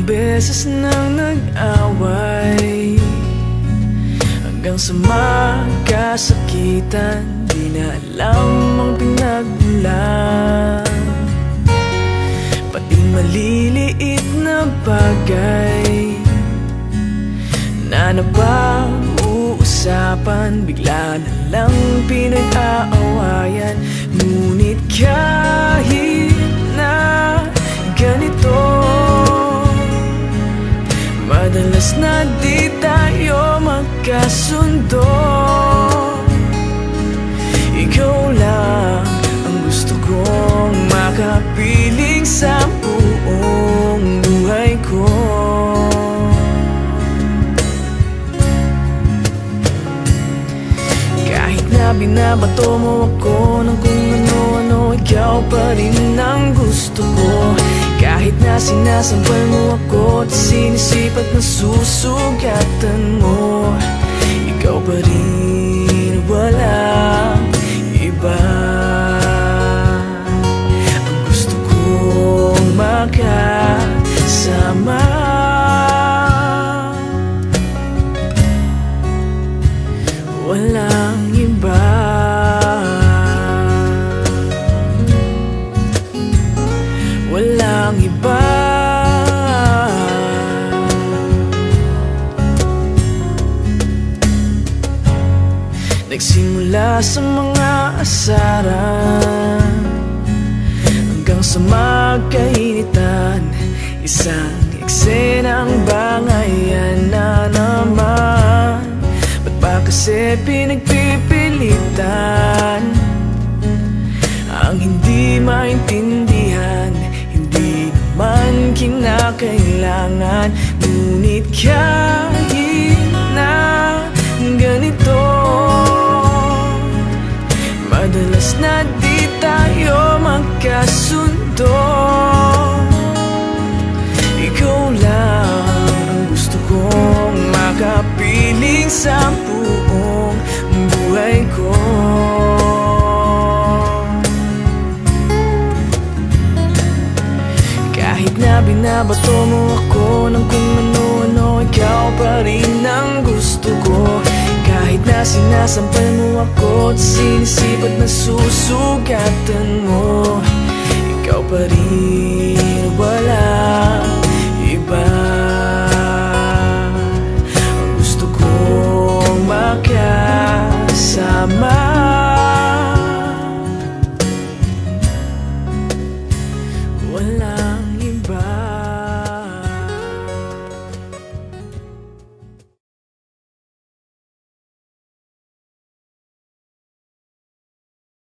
Beses nang nag-away hanggang sa magkasakitan, di na alam ang pinagmulan. Pati maliliit na bagay na napag-uusapan, bigla na lang pinag-aawayan. Ngunit kahit na ganito, madalas na di tayo magkasundo. Ikaw lang ang gusto kong makapiling sa buong buhay ko. Kahit na binabato mo ako ng kung ano-ano, ikaw pa rin ang gusto ko. Kahit na sinasampal mo ako at sinisipat na susugatan mo, ikaw pa rin, walang iba. Ang gusto kong makasama, walang iba. Walang iba. Nagsimula sa mga asaran hanggang sa magkainitan, isang eksenang bangayan na naman. Ba't ba kasi pinagpipilitan ang hindi maintindihan? Hindi naman kinakailangan. Ngunit kahit na ganito, madalas na di tayo magkasundo. Ikaw lang ang gusto kong makapiling sa buong buhay ko. Kahit na binabato mo ako ng kung ano-ano, ikaw pa rin ang gusto ko. Kahit na sinasampal mo ako at sinisipat na susugatan mo, ikaw pa rin, walang iba. Ang gusto kong makasama, walang